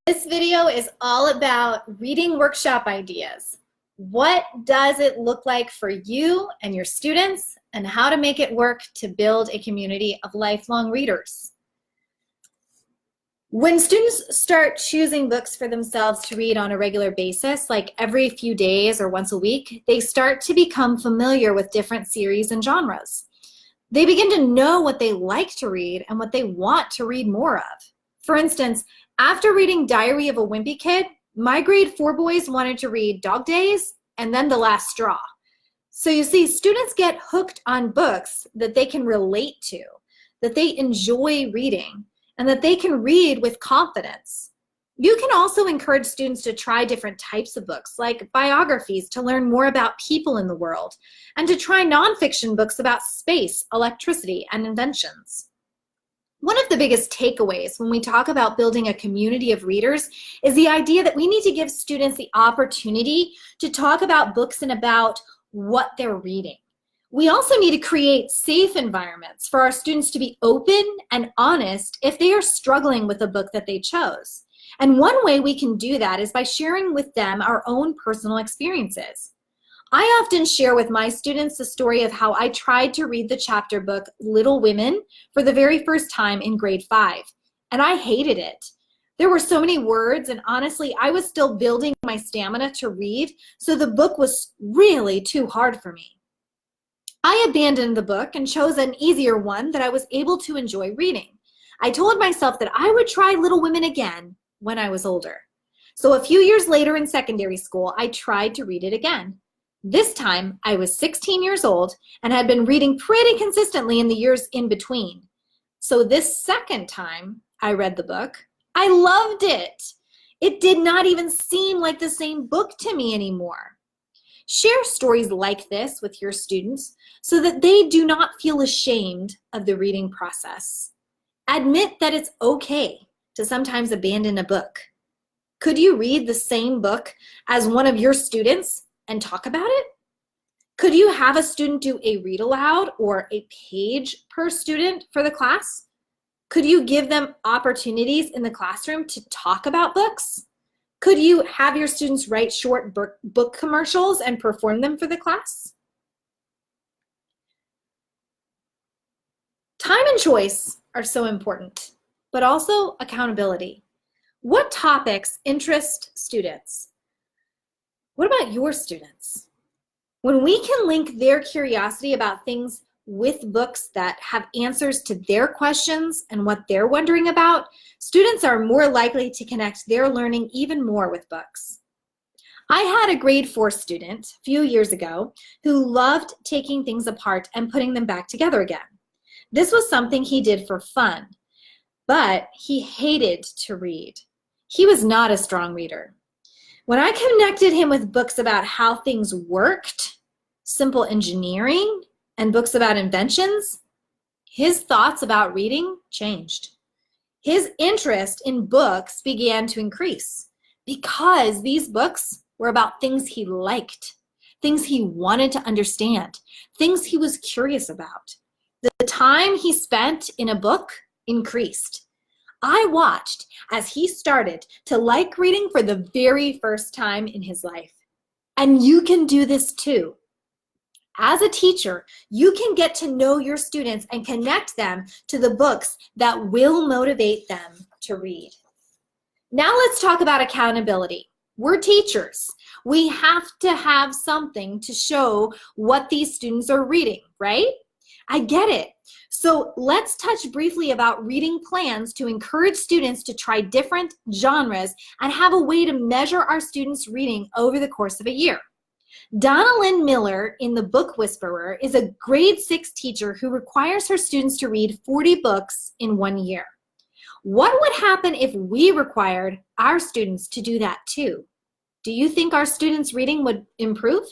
This video is all about reading workshop ideas. What does it look like for you and your students, and how to make it work to build a community of lifelong readers? When students start choosing books for themselves to read on a regular basis, like every few days or once a week, they start to become familiar with different series and genres. They begin to know what they like to read and what they want to read more of. For instance, after reading Diary of a Wimpy Kid, my grade 4 boys wanted to read Dog Days and then The Last Straw. So you see, students get hooked on books that they can relate to, that they enjoy reading, and that they can read with confidence. You can also encourage students to try different types of books, like biographies, to learn more about people in the world, and to try nonfiction books about space, electricity, and inventions. One of the biggest takeaways when we talk about building a community of readers is the idea that we need to give students the opportunity to talk about books and about what they're reading. We also need to create safe environments for our students to be open and honest if they are struggling with a book that they chose. And one way we can do that is by sharing with them our own personal experiences. I often share with my students the story of how I tried to read the chapter book Little Women for the very first time in grade 5, and I hated it. There were so many words, and honestly, I was still building my stamina to read, so the book was really too hard for me. I abandoned the book and chose an easier one that I was able to enjoy reading. I told myself that I would try Little Women again when I was older. So a few years later in secondary school, I tried to read it again. This time, I was 16 years old and had been reading pretty consistently in the years in between. So this second time I read the book, I loved it. It did not even seem like the same book to me anymore. Share stories like this with your students so that they do not feel ashamed of the reading process. Admit that it's okay to sometimes abandon a book. Could you read the same book as one of your students and talk about it? Could you have a student do a read aloud or a page per student for the class? Could you give them opportunities in the classroom to talk about books? Could you have your students write short book commercials and perform them for the class? Time and choice are so important, but also accountability. What topics interest students? What about your students? When we can link their curiosity about things with books that have answers to their questions and what they're wondering about, students are more likely to connect their learning even more with books. I had a grade 4 student a few years ago who loved taking things apart and putting them back together again. This was something he did for fun, but he hated to read. He was not a strong reader. When I connected him with books about how things worked, simple engineering, and books about inventions, his thoughts about reading changed. His interest in books began to increase because these books were about things he liked, things he wanted to understand, things he was curious about. The time he spent in a book increased. I watched as he started to like reading for the very first time in his life. And you can do this too. As a teacher, you can get to know your students and connect them to the books that will motivate them to read. Now let's talk about accountability. We're teachers. We have to have something to show what these students are reading, right? I get it. So let's touch briefly about reading plans to encourage students to try different genres and have a way to measure our students' reading over the course of a year. Donna Lynn Miller in The Book Whisperer is a grade 6 teacher who requires her students to read 40 books in 1 year. What would happen if we required our students to do that too? Do you think our students' reading would improve?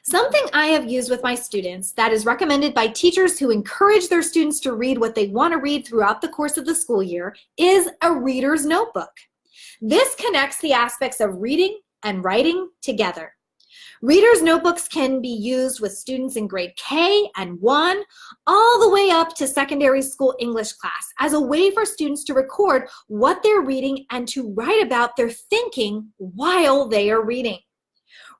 Something I have used with my students that is recommended by teachers who encourage their students to read what they want to read throughout the course of the school year is a reader's notebook. This connects the aspects of reading and writing together. Readers' notebooks can be used with students in grade K and 1 all the way up to secondary school English class as a way for students to record what they're reading and to write about their thinking while they are reading.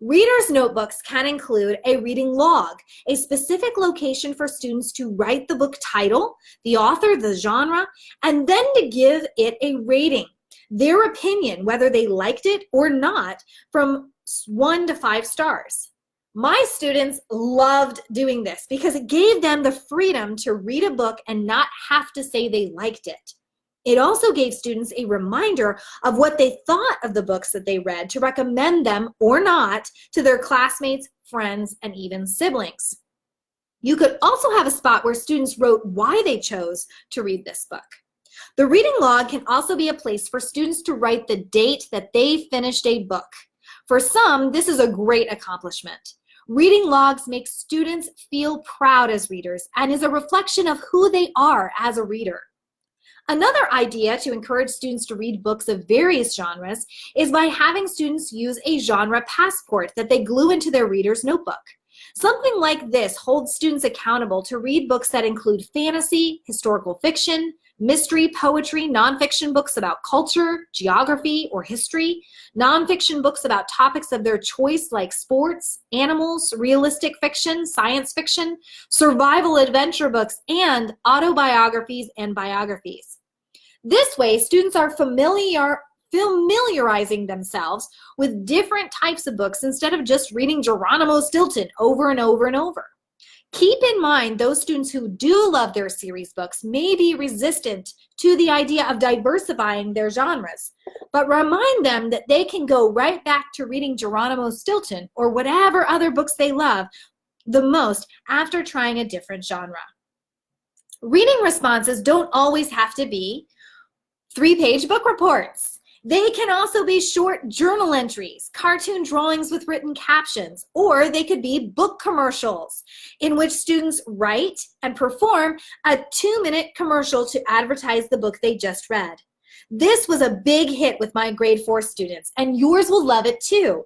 Readers' notebooks can include a reading log, a specific location for students to write the book title, the author, the genre, and then to give it a rating, their opinion, whether they liked it or not, from 1 to 5 stars. My students loved doing this because it gave them the freedom to read a book and not have to say they liked it. It also gave students a reminder of what they thought of the books that they read to recommend them or not to their classmates, friends, and even siblings. You could also have a spot where students wrote why they chose to read this book. The reading log can also be a place for students to write the date that they finished a book. For some, this is a great accomplishment. Reading logs make students feel proud as readers and is a reflection of who they are as a reader. Another idea to encourage students to read books of various genres is by having students use a genre passport that they glue into their reader's notebook. Something like this holds students accountable to read books that include fantasy, historical fiction, mystery, poetry, nonfiction books about culture, geography, or history, nonfiction books about topics of their choice like sports, animals, realistic fiction, science fiction, survival adventure books, and autobiographies and biographies. This way, students are familiarizing themselves with different types of books instead of just reading Geronimo Stilton over and over and over. Keep in mind those students who do love their series books may be resistant to the idea of diversifying their genres, but remind them that they can go right back to reading Geronimo Stilton or whatever other books they love the most after trying a different genre. Reading responses don't always have to be 3-page book reports. They can also be short journal entries, cartoon drawings with written captions, or they could be book commercials in which students write and perform a 2-minute commercial to advertise the book they just read. This was a big hit with my grade 4 students, and yours will love it too.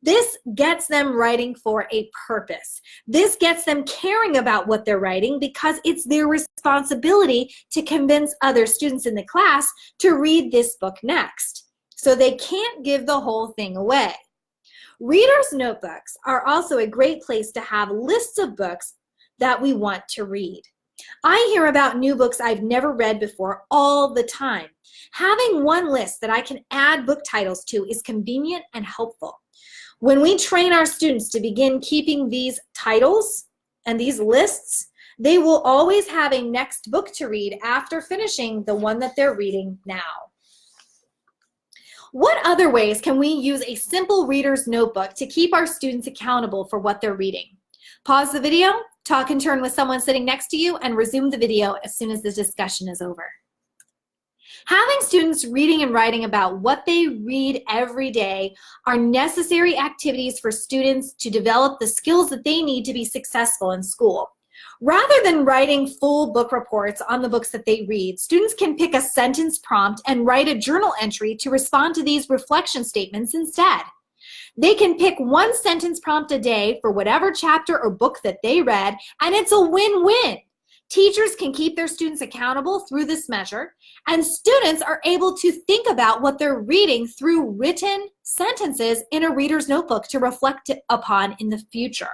This gets them writing for a purpose. This gets them caring about what they're writing because it's their responsibility to convince other students in the class to read this book next. So they can't give the whole thing away. Readers' notebooks are also a great place to have lists of books that we want to read. I hear about new books I've never read before all the time. Having one list that I can add book titles to is convenient and helpful. When we train our students to begin keeping these titles and these lists, they will always have a next book to read after finishing the one that they're reading now. What other ways can we use a simple reader's notebook to keep our students accountable for what they're reading? Pause the video, talk in turn with someone sitting next to you, and resume the video as soon as the discussion is over. Having students reading and writing about what they read every day are necessary activities for students to develop the skills that they need to be successful in school. Rather than writing full book reports on the books that they read, students can pick a sentence prompt and write a journal entry to respond to these reflection statements instead. They can pick one sentence prompt a day for whatever chapter or book that they read, and it's a win-win. Teachers can keep their students accountable through this measure, and students are able to think about what they're reading through written sentences in a reader's notebook to reflect upon in the future.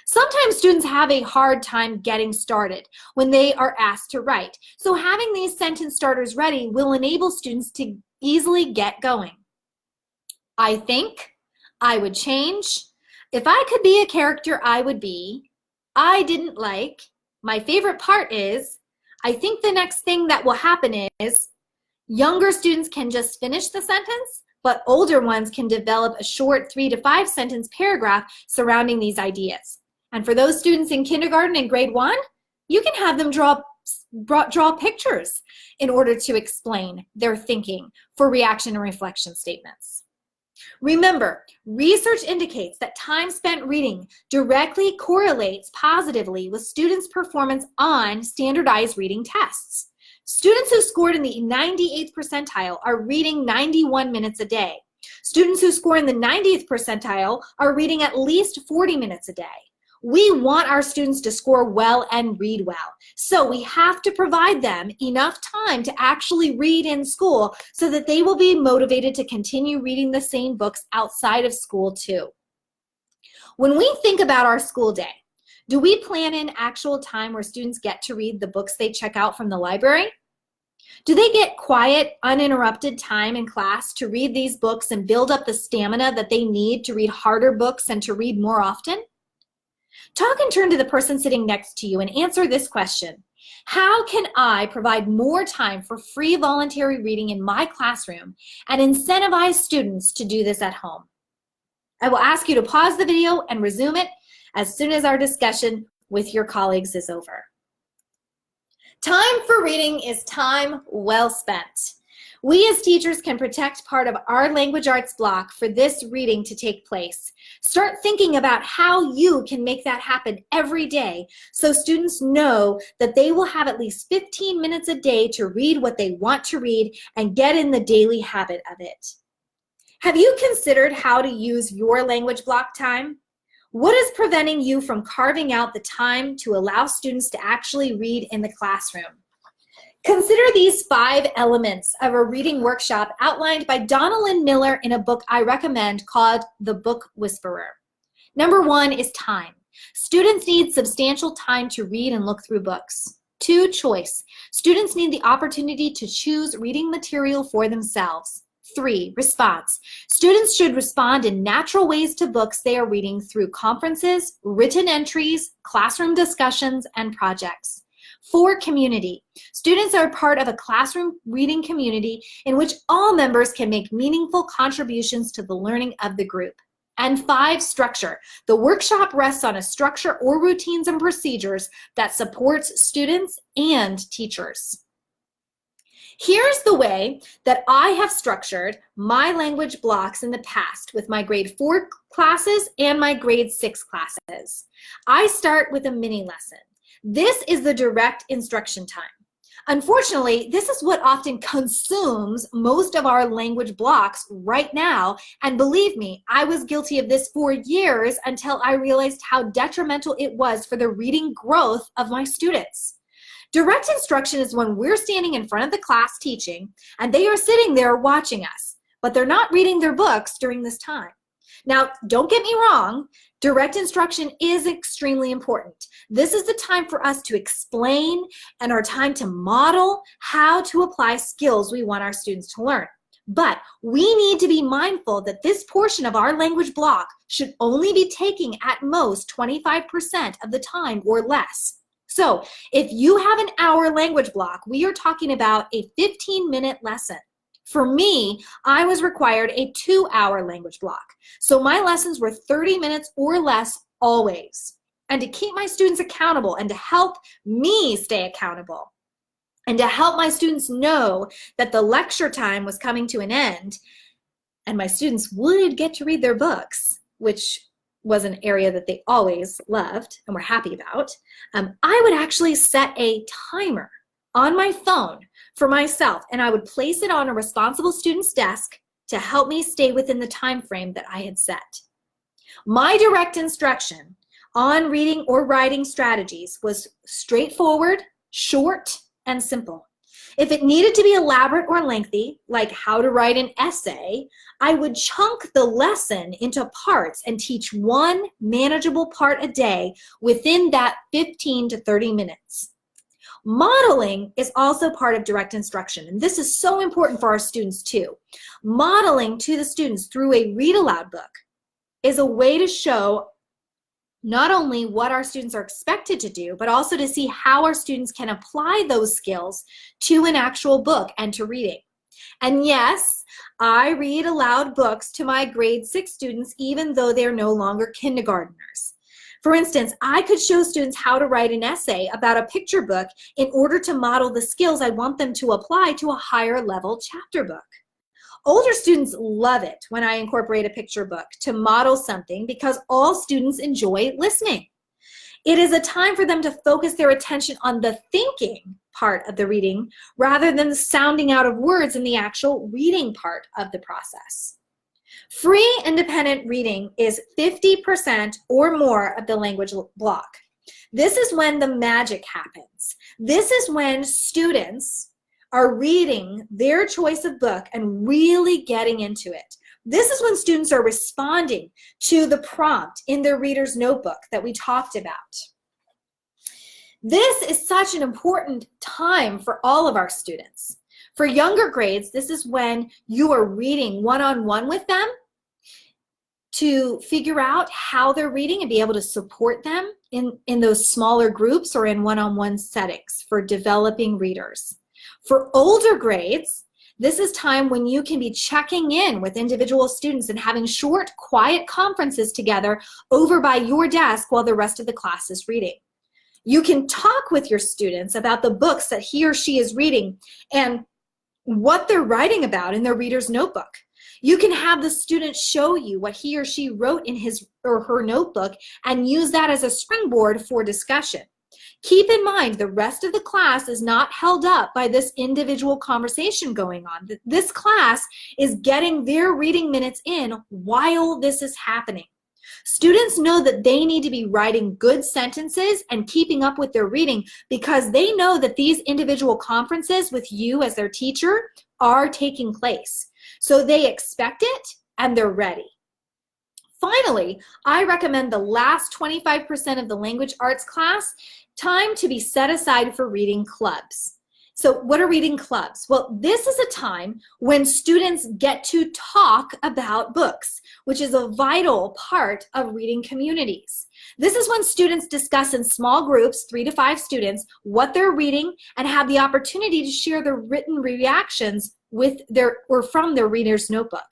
Sometimes students have a hard time getting started when they are asked to write, so having these sentence starters ready will enable students to easily get going. I think, I would change, if I could be a character I would be, I didn't like, my favorite part is, I think the next thing that will happen is, younger students can just finish the sentence, but older ones can develop a short 3 to 5 sentence paragraph surrounding these ideas. And for those students in kindergarten and grade 1, you can have them draw pictures in order to explain their thinking for reaction and reflection statements. Remember, research indicates that time spent reading directly correlates positively with students' performance on standardized reading tests. Students who scored in the 98th percentile are reading 91 minutes a day. Students who score in the 90th percentile are reading at least 40 minutes a day. We want our students to score well and read well. So we have to provide them enough time to actually read in school so that they will be motivated to continue reading the same books outside of school too. When we think about our school day, do we plan in actual time where students get to read the books they check out from the library? Do they get quiet, uninterrupted time in class to read these books and build up the stamina that they need to read harder books and to read more often? Talk and turn to the person sitting next to you and answer this question. How can I provide more time for free voluntary reading in my classroom and incentivize students to do this at home? I will ask you to pause the video and resume it as soon as our discussion with your colleagues is over. Time for reading is time well spent. We as teachers can protect part of our language arts block for this reading to take place. Start thinking about how you can make that happen every day so students know that they will have at least 15 minutes a day to read what they want to read and get in the daily habit of it. Have you considered how to use your language block time? What is preventing you from carving out the time to allow students to actually read in the classroom? Consider these 5 elements of a reading workshop outlined by Donna Lynn Miller in a book I recommend called The Book Whisperer. Number 1 is time. Students need substantial time to read and look through books. 2, choice. Students need the opportunity to choose reading material for themselves. 3, response. Students should respond in natural ways to books they are reading through conferences, written entries, classroom discussions, and projects. 4, community. Students are part of a classroom reading community in which all members can make meaningful contributions to the learning of the group. And 5, structure. The workshop rests on a structure or routines and procedures that supports students and teachers. Here's the way that I have structured my language blocks in the past with my grade 4 classes and my grade 6 classes. I start with a mini lesson. This is the direct instruction time. Unfortunately, this is what often consumes most of our language blocks right now, and believe me, I was guilty of this for years until I realized how detrimental it was for the reading growth of my students. Direct instruction is when we're standing in front of the class teaching, and they are sitting there watching us, but they're not reading their books during this time. Now, don't get me wrong, direct instruction is extremely important. This is the time for us to explain and our time to model how to apply skills we want our students to learn. But we need to be mindful that this portion of our language block should only be taking at most 25% of the time or less. So if you have an hour language block, we are talking about a 15-minute lesson. For me, I was required a 2-hour language block. So my lessons were 30 minutes or less always. And to keep my students accountable and to help me stay accountable and to help my students know that the lecture time was coming to an end and my students would get to read their books, which was an area that they always loved and were happy about, I would actually set a timer on my phone for myself, and I would place it on a responsible student's desk to help me stay within the time frame that I had set. My direct instruction on reading or writing strategies was straightforward, short, and simple. If it needed to be elaborate or lengthy, like how to write an essay, I would chunk the lesson into parts and teach one manageable part a day within that 15 to 30 minutes. Modeling is also part of direct instruction, and this is so important for our students too. Modeling to the students through a read aloud book is a way to show not only what our students are expected to do, but also to see how our students can apply those skills to an actual book and to reading. And yes, I read aloud books to my grade 6 students even though they're no longer kindergartners. For instance, I could show students how to write an essay about a picture book in order to model the skills I want them to apply to a higher level chapter book. Older students love it when I incorporate a picture book to model something because all students enjoy listening. It is a time for them to focus their attention on the thinking part of the reading rather than the sounding out of words in the actual reading part of the process. Free independent reading is 50% or more of the language block. This is when the magic happens. This is when students are reading their choice of book and really getting into it. This is when students are responding to the prompt in their reader's notebook that we talked about. This is such an important time for all of our students. For younger grades, this is when you are reading one-on-one with them to figure out how they're reading and be able to support them in those smaller groups or in one-on-one settings for developing readers. For older grades, this is time when you can be checking in with individual students and having short, quiet conferences together over by your desk while the rest of the class is reading. You can talk with your students about the books that he or she is reading and what they're writing about in their reader's notebook. You can have the student show you what he or she wrote in his or her notebook and use that as a springboard for discussion. Keep in mind, the rest of the class is not held up by this individual conversation going on. This class is getting their reading minutes in while this is happening. Students know that they need to be writing good sentences and keeping up with their reading because they know that these individual conferences with you as their teacher are taking place. So they expect it and they're ready. Finally, I recommend the last 25% of the language arts class time to be set aside for reading clubs. So what are reading clubs? Well, this is a time when students get to talk about books, which is a vital part of reading communities. This is when students discuss in small groups, 3 to 5 students, what they're reading and have the opportunity to share their written reactions with their or from their reader's notebook.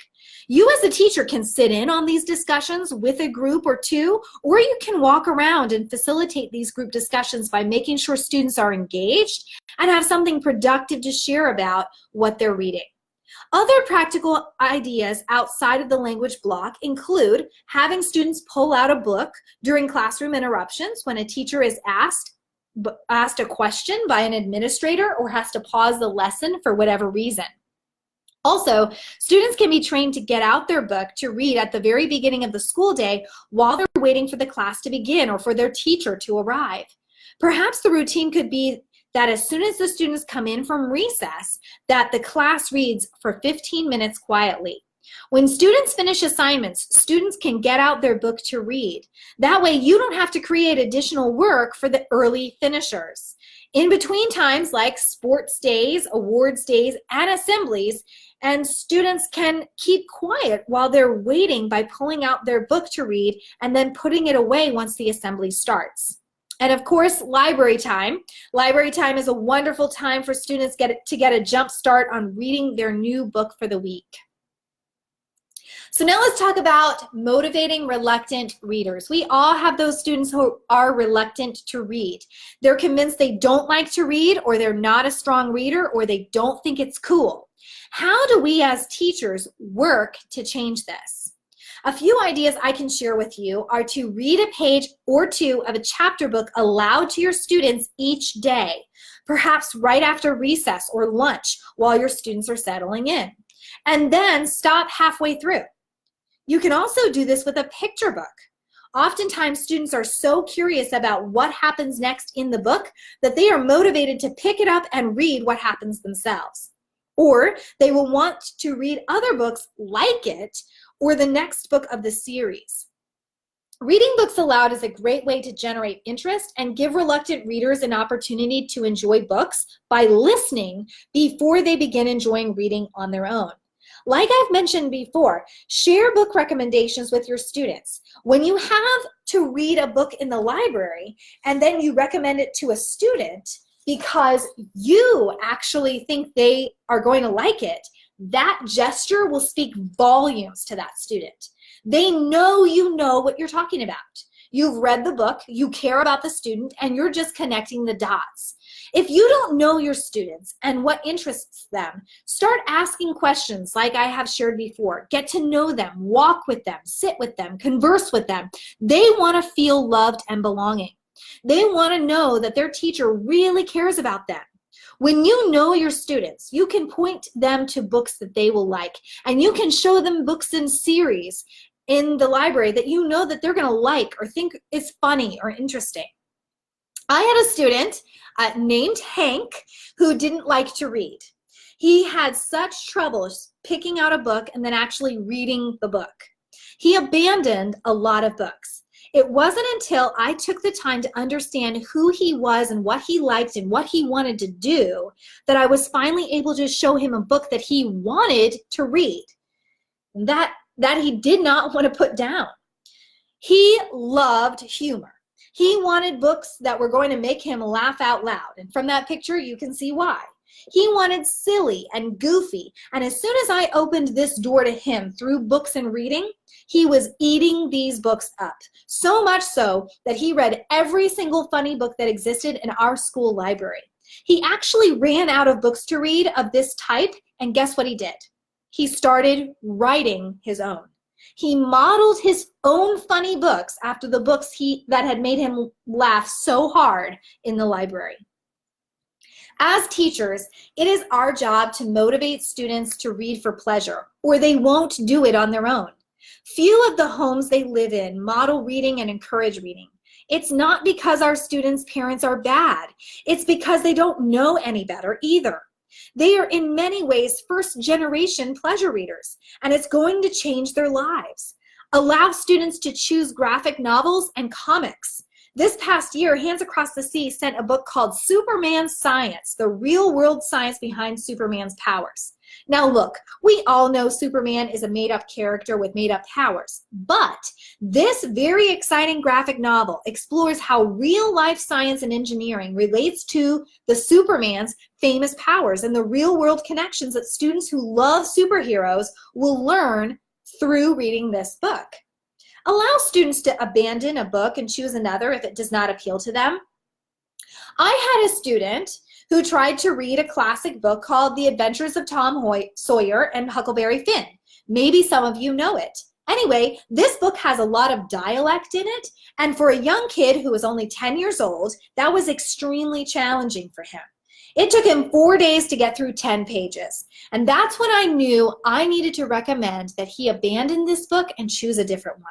You as a teacher can sit in on these discussions with a group or two, or you can walk around and facilitate these group discussions by making sure students are engaged and have something productive to share about what they're reading. Other practical ideas outside of the language block include having students pull out a book during classroom interruptions when a teacher is asked a question by an administrator or has to pause the lesson for whatever reason. Also, students can be trained to get out their book to read at the very beginning of the school day while they're waiting for the class to begin or for their teacher to arrive. Perhaps the routine could be that as soon as the students come in from recess, that the class reads for 15 minutes quietly. When students finish assignments, students can get out their book to read. That way you don't have to create additional work for the early finishers. In between times like sports days, awards days, and assemblies, and students can keep quiet while they're waiting by pulling out their book to read and then putting it away once the assembly starts. And of course, library time. Library time is a wonderful time for students to get a jump start on reading their new book for the week. So now let's talk about motivating reluctant readers. We all have those students who are reluctant to read. They're convinced they don't like to read, or they're not a strong reader, or they don't think it's cool. How do we as teachers work to change this? A few ideas I can share with you are to read a page or two of a chapter book aloud to your students each day, perhaps right after recess or lunch while your students are settling in, and then stop halfway through. You can also do this with a picture book. Oftentimes, students are so curious about what happens next in the book that they are motivated to pick it up and read what happens themselves. Or they will want to read other books like it or the next book of the series. Reading books aloud is a great way to generate interest and give reluctant readers an opportunity to enjoy books by listening before they begin enjoying reading on their own. Like I've mentioned before, share book recommendations with your students. When you have to read a book in the library and then you recommend it to a student because you actually think they are going to like it, that gesture will speak volumes to that student. They know you know what you're talking about. You've read the book, you care about the student, and you're just connecting the dots. If you don't know your students and what interests them, start asking questions like I have shared before. Get to know them, walk with them, sit with them, converse with them. They want to feel loved and belonging. They want to know that their teacher really cares about them. When you know your students, you can point them to books that they will like, and you can show them books in series in the library that you know that they're going to like or think is funny or interesting. I had a student named Hank who didn't like to read. He had such trouble picking out a book and then actually reading the book. He abandoned a lot of books. It wasn't until I took the time to understand who he was and what he liked and what he wanted to do that I was finally able to show him a book that he wanted to read, that he did not want to put down. He loved humor. He wanted books that were going to make him laugh out loud. And from that picture, you can see why. He wanted silly and goofy. And as soon as I opened this door to him through books and reading, he was eating these books up. So much so that he read every single funny book that existed in our school library. He actually ran out of books to read of this type, and guess what he did? He started writing his own. He modeled his own funny books after the books that had made him laugh so hard in the library. As teachers, it is our job to motivate students to read for pleasure, or they won't do it on their own. Few of the homes they live in model reading and encourage reading. It's not because our students' parents are bad. It's because they don't know any better either. They are in many ways first-generation pleasure readers, and it's going to change their lives. Allow students to choose graphic novels and comics. This past year, Hands Across the Sea sent a book called Superman Science, the real-world science behind Superman's powers. Now look, we all know Superman is a made-up character with made-up powers, but this very exciting graphic novel explores how real-life science and engineering relates to the Superman's famous powers and the real-world connections that students who love superheroes will learn through reading this book. Allow students to abandon a book and choose another if it does not appeal to them. I had a student who tried to read a classic book called The Adventures of Tom Sawyer and Huckleberry Finn. Maybe some of you know it. Anyway, this book has a lot of dialect in it, and for a young kid who was only 10 years old, that was extremely challenging for him. It took him 4 days to get through 10 pages, and that's when I knew I needed to recommend that he abandon this book and choose a different one.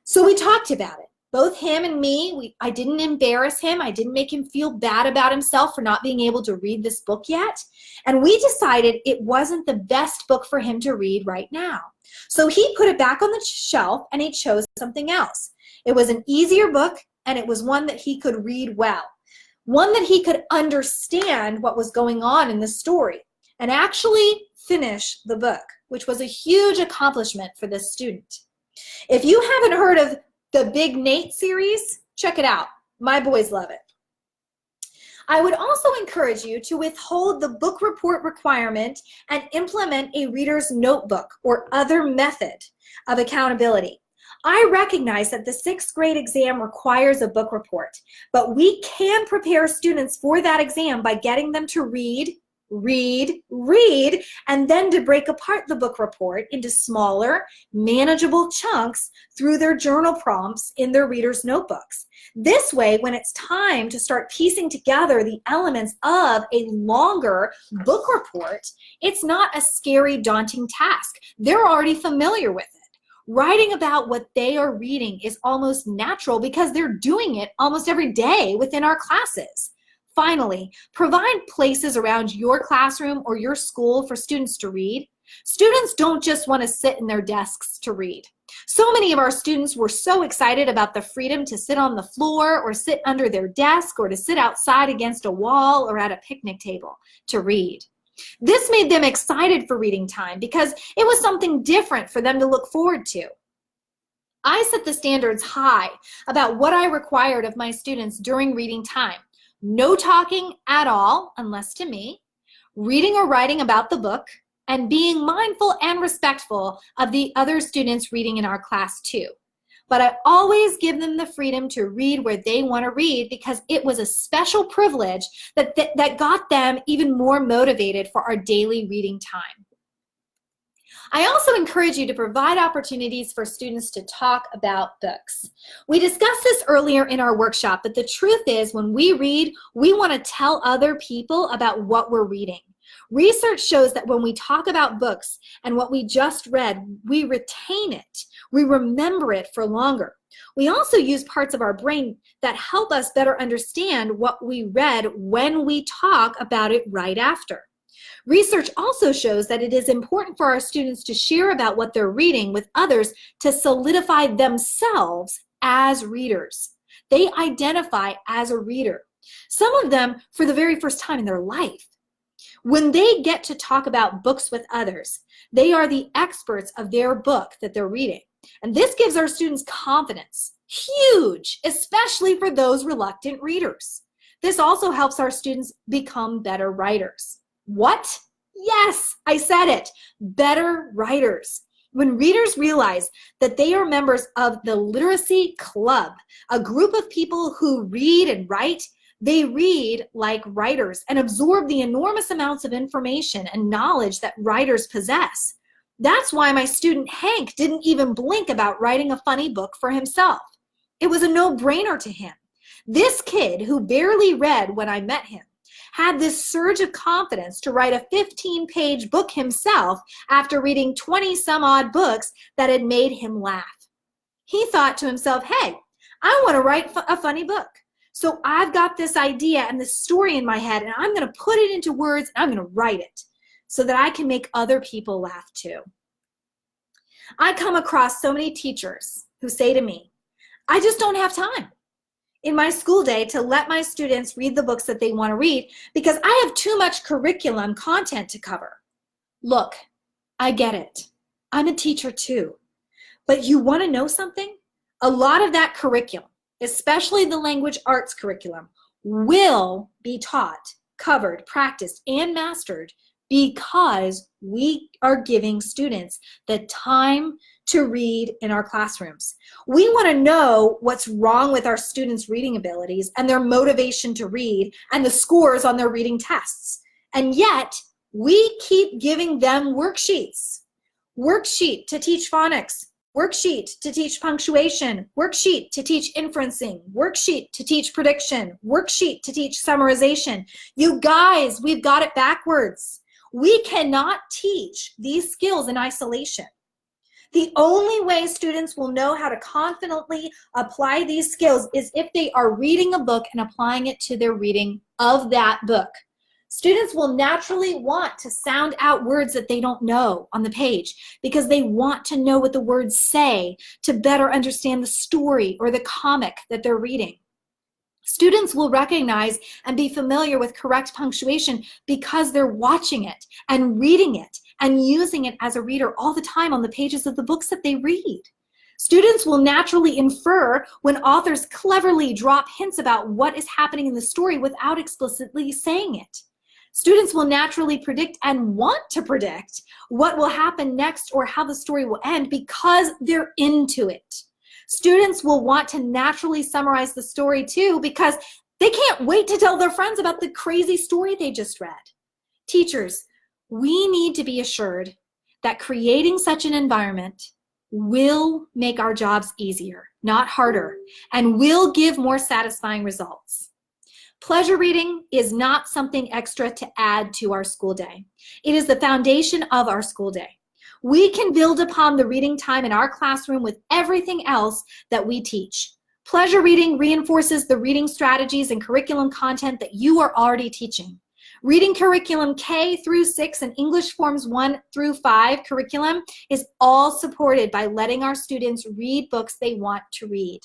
So we talked about it. Both him and me, I didn't embarrass him. I didn't make him feel bad about himself for not being able to read this book yet. And we decided it wasn't the best book for him to read right now. So he put it back on the shelf and he chose something else. It was an easier book, and it was one that he could read well. One that he could understand what was going on in the story and actually finish the book, which was a huge accomplishment for this student. If you haven't heard of the Big Nate series, check it out. My boys love it. I would also encourage you to withhold the book report requirement and implement a reader's notebook or other method of accountability. I recognize that the 6th grade exam requires a book report, but we can prepare students for that exam by getting them to read, and then to break apart the book report into smaller, manageable chunks through their journal prompts in their reader's notebooks. This way, when it's time to start piecing together the elements of a longer book report, it's not a scary, daunting task. They're already familiar with it. Writing about what they are reading is almost natural because they're doing it almost every day within our classes. Finally, provide places around your classroom or your school for students to read. Students don't just want to sit in their desks to read. So many of our students were so excited about the freedom to sit on the floor or sit under their desk or to sit outside against a wall or at a picnic table to read. This made them excited for reading time because it was something different for them to look forward to. I set the standards high about what I required of my students during reading time. No talking at all, unless to me, reading or writing about the book, and being mindful and respectful of the other students reading in our class too. But I always give them the freedom to read where they want to read because it was a special privilege that got them even more motivated for our daily reading time. I also encourage you to provide opportunities for students to talk about books. We discussed this earlier in our workshop, but the truth is when we read, we want to tell other people about what we're reading. Research shows that when we talk about books and what we just read, we retain it. We remember it for longer. We also use parts of our brain that help us better understand what we read when we talk about it right after. Research also shows that it is important for our students to share about what they're reading with others to solidify themselves as readers. They identify as a reader, some of them for the very first time in their life. When they get to talk about books with others, they are the experts of their book that they're reading. And this gives our students confidence, huge, especially for those reluctant readers. This also helps our students become better writers. What? Yes, I said it. Better writers. When readers realize that they are members of the Literacy Club, a group of people who read and write, they read like writers and absorb the enormous amounts of information and knowledge that writers possess. That's why my student Hank didn't even blink about writing a funny book for himself. It was a no-brainer to him. This kid, who barely read when I met him, had this surge of confidence to write a 15-page book himself after reading 20-some-odd books that had made him laugh. He thought to himself, hey, I want to write a funny book. So I've got this idea and this story in my head, and I'm going to put it into words, and I'm going to write it so that I can make other people laugh too. I come across so many teachers who say to me, I just don't have time in my school day to let my students read the books that they want to read because I have too much curriculum content to cover. Look, I get it. I'm a teacher too. But you want to know something? A lot of that curriculum, especially the language arts curriculum, will be taught, covered, practiced, and mastered because we are giving students the time to read in our classrooms. We want to know what's wrong with our students' reading abilities and their motivation to read and the scores on their reading tests. And yet, we keep giving them worksheets. Worksheet to teach phonics, worksheet to teach punctuation, worksheet to teach inferencing, worksheet to teach prediction, worksheet to teach summarization. You guys, we've got it backwards. We cannot teach these skills in isolation. The only way students will know how to confidently apply these skills is if they are reading a book and applying it to their reading of that book. Students will naturally want to sound out words that they don't know on the page because they want to know what the words say to better understand the story or the comic that they're reading. Students will recognize and be familiar with correct punctuation because they're watching it and reading it and using it as a reader all the time on the pages of the books that they read. Students will naturally infer when authors cleverly drop hints about what is happening in the story without explicitly saying it. Students will naturally predict and want to predict what will happen next or how the story will end because they're into it. Students will want to naturally summarize the story too because they can't wait to tell their friends about the crazy story they just read. Teachers, we need to be assured that creating such an environment will make our jobs easier, not harder, and will give more satisfying results. Pleasure reading is not something extra to add to our school day. It is the foundation of our school day. We can build upon the reading time in our classroom with everything else that we teach. Pleasure reading reinforces the reading strategies and curriculum content that you are already teaching. Reading curriculum K through 6 and English Forms 1 through 5 curriculum is all supported by letting our students read books they want to read.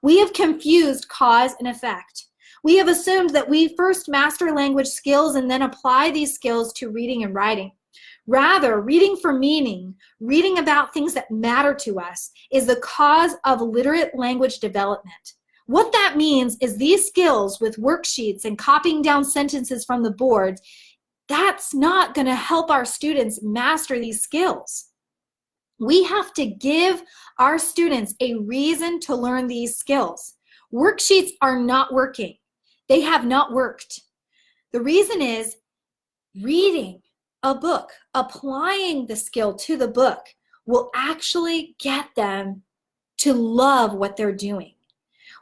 We have confused cause and effect. We have assumed that we first master language skills and then apply these skills to reading and writing. Rather, reading for meaning, reading about things that matter to us, is the cause of literate language development. What that means is these skills with worksheets and copying down sentences from the board, that's not going to help our students master these skills. We have to give our students a reason to learn these skills. Worksheets are not working. They have not worked. The reason is reading. a book, applying the skill to the book will actually get them to love what they're doing.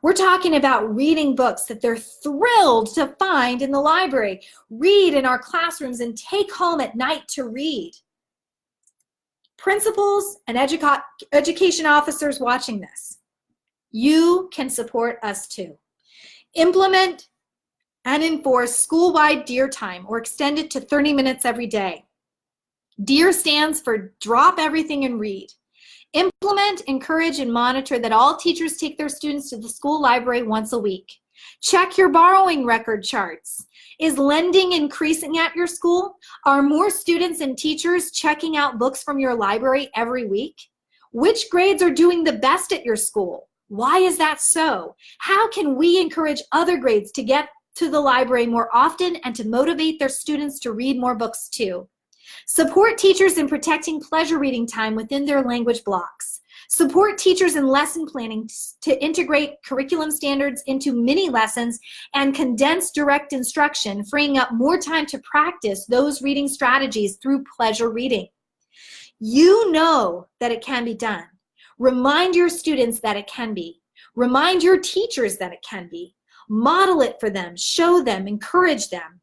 We're talking about reading books that they're thrilled to find in the library, read in our classrooms, and take home at night to read. Principals and education officers watching this, you can support us too. Implement and enforce school-wide DEAR time, or extend it to 30 minutes every day. DEAR stands for Drop Everything and Read. Implement, encourage, and monitor that all teachers take their students to the school library once a week. Check your borrowing record charts. Is lending increasing at your school? Are more students and teachers checking out books from your library every week? Which grades are doing the best at your school? Why is that so? How can we encourage other grades to get to the library more often and to motivate their students to read more books too? Support teachers in protecting pleasure reading time within their language blocks. Support teachers in lesson planning to integrate curriculum standards into mini lessons and condense direct instruction, freeing up more time to practice those reading strategies through pleasure reading. You know that it can be done. Remind your students that it can be. Remind your teachers that it can be. Model it for them, show them, encourage them.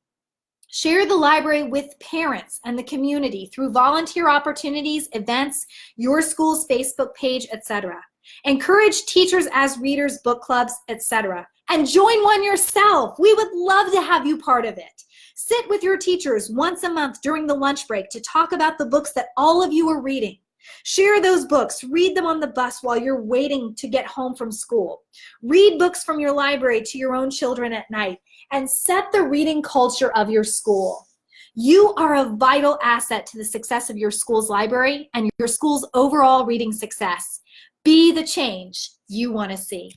Share the library with parents and the community through volunteer opportunities, events, your school's Facebook page, etc. Encourage teachers as readers, book clubs, etc. And join one yourself. We would love to have you part of it. Sit with your teachers once a month during the lunch break to talk about the books that all of you are reading. Share those books. Read them on the bus while you're waiting to get home from school. Read books from your library to your own children at night, and set the reading culture of your school. You are a vital asset to the success of your school's library and your school's overall reading success. Be the change you want to see.